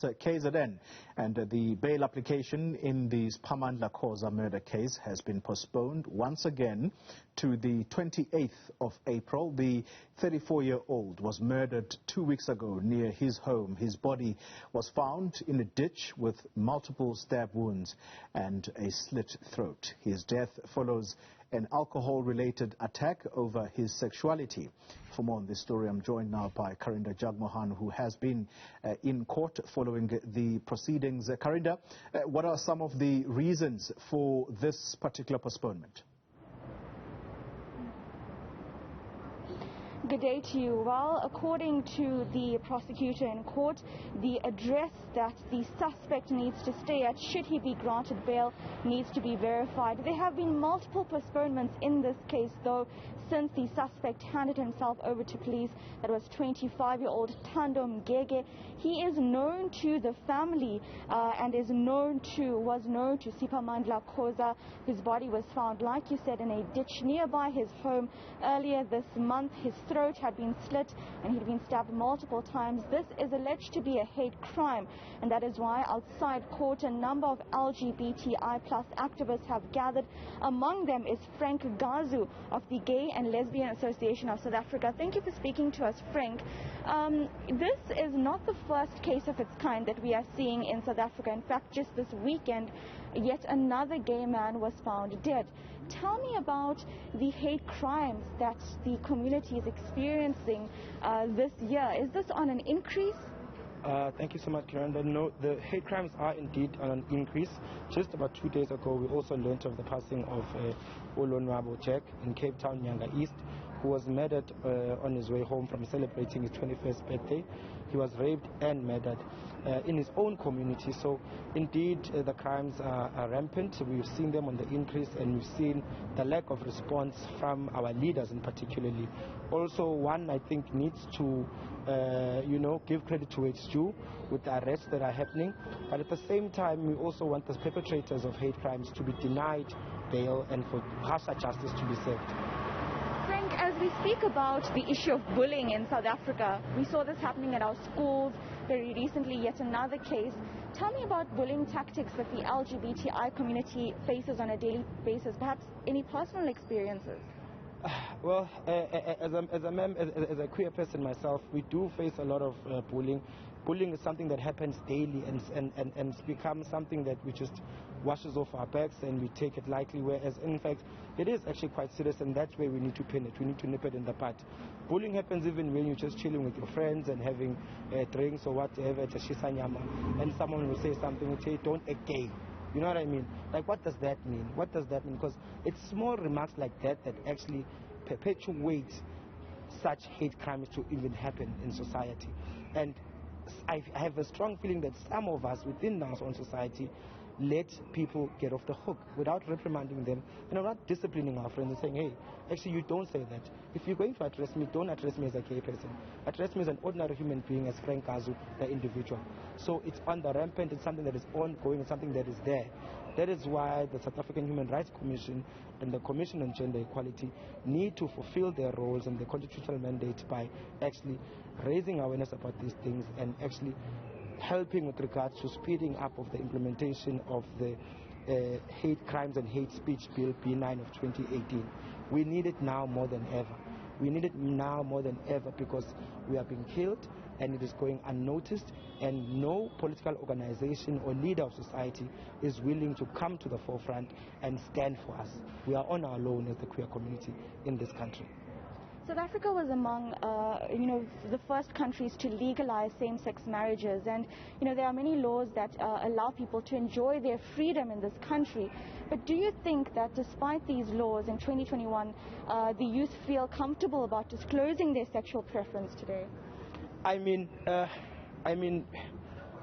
KZN, and the bail application in the Siphamandla Khoza murder case has been postponed once again to the 28th of April. The 34-year-old was murdered 2 weeks ago near his home. His body was found in a ditch with multiple stab wounds and a slit throat. His death follows an alcohol-related attack over his sexuality. For more on this story, I'm joined now by Karinda Jagmohan, who has been in court following the proceedings. Karinda, what are some of the reasons for this particular postponement? Good day to you. Well, according to the prosecutor in court, the address that the suspect needs to stay at, should he be granted bail, needs to be verified. There have been multiple postponements in this case, though, since the suspect handed himself over to police. That was 25-year-old Thando Mgege. He is known to the family and was known to Siphamandla Khoza, whose body was found, like you said, in a ditch nearby his home earlier this month. His throat had been slit and he'd been stabbed multiple times. This is alleged to be a hate crime, and that is why outside court a number of LGBTI plus activists have gathered. Among them is Frank Gazu of the Gay and Lesbian Association of South Africa. Thank you for speaking to us, Frank. This is not the first case of its kind that we are seeing in South Africa. In fact, just this weekend, yet another gay man was found dead. Tell me about the hate crimes that the community is experiencing this year. Is this on an increase? Thank you so much, Karinda. No, the hate crimes are indeed on an increase. Just about 2 days ago, we also learned of the passing of Olonwabo Jack in Cape Town, Nyanga East, who was murdered on his way home from celebrating his 21st birthday. He was raped and murdered in his own community. So indeed, the crimes are rampant. We've seen them on the increase, and we've seen the lack of response from our leaders in particularly. Also, one, I think, needs to give credit to its due with the arrests that are happening. But at the same time, we also want the perpetrators of hate crimes to be denied bail and for harsher justice to be served. Frank, as we speak about the issue of bullying in South Africa, we saw this happening at our schools very recently, yet another case. Tell me about bullying tactics that the LGBTI community faces on a daily basis, perhaps any personal experiences? Well, as a queer person myself, we do face a lot of bullying. Bullying is something that happens daily and it's become something that we just washes off our backs and we take it lightly, whereas in fact it is actually quite serious, and that's where we need to pin it. We need to nip it in the bud. Bullying happens even when you're just chilling with your friends and having drinks or whatever, and someone will say something and say, don't act gay. You know what I mean? Like, what does that mean? What does that mean? Because it's small remarks like that that actually perpetuate such hate crimes to even happen in society. And I have a strong feeling that some of us within our own society let people get off the hook without reprimanding them, not disciplining our friends and saying, hey, actually you don't say that. If you're going to address me, don't address me as a gay person. Address me as an ordinary human being, as Frank Gazu, the individual. So it's on the rampant, it's something that is ongoing, it's something that is there. That is why the South African Human Rights Commission and the Commission on Gender Equality need to fulfill their roles and their constitutional mandate by actually raising awareness about these things and actually helping with regards to speeding up of the implementation of the Hate Crimes and Hate Speech Bill B9 of 2018. We need it now more than ever. We need it now more than ever because we are being killed and it is going unnoticed, and no political organization or leader of society is willing to come to the forefront and stand for us. We are on our own as the queer community in this country. South Africa was among, the first countries to legalize same-sex marriages, and there are many laws that allow people to enjoy their freedom in this country. But do you think that despite these laws in 2021, the youth feel comfortable about disclosing their sexual preference today? I mean,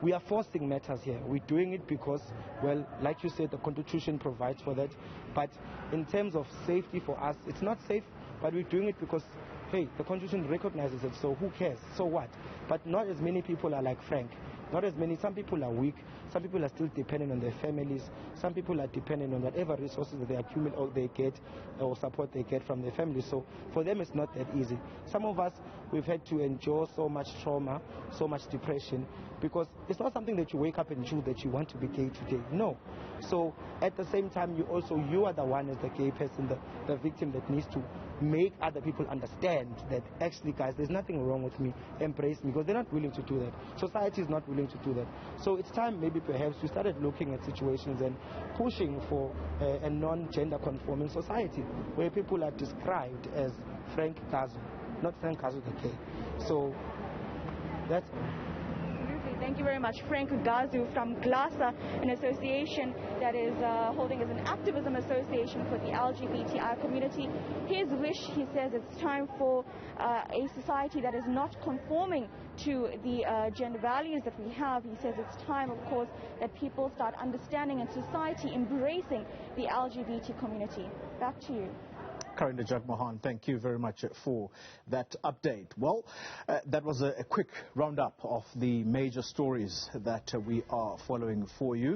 we are forcing matters here. We're doing it because, well, like you said, the Constitution provides for that. But in terms of safety for us, it's not safe. But we're doing it because, hey, the Constitution recognizes it, so who cares? So what? But not as many people are like Frank. Not as many. Some people are weak. Some people are still dependent on their families. Some people are dependent on whatever resources that they accumulate or they get or support they get from their families. So for them, it's not that easy. Some of us, we've had to endure so much trauma, so much depression, because it's not something that you wake up and choose that you want to be gay today. No. So at the same time, you are the one as the gay person, the victim that needs to make other people understand that actually, guys, there's nothing wrong with me, embrace me, because they're not willing to do that. Society is not willing to do that. So it's time maybe perhaps we started looking at situations and pushing for a non-gender conforming society where people are described as Frank Kazu, not Frank Kazu the gay. So that's Thank you very much. Frank Gazu from GLASA, an association that is holding as an activism association for the LGBTI community. His wish, he says, it's time for a society that is not conforming to the gender values that we have. He says it's time, of course, that people start understanding and society embracing the LGBT community. Back to you. Karinda Jagmohan, thank you very much for that update. Well, that was a quick roundup of the major stories that we are following for you.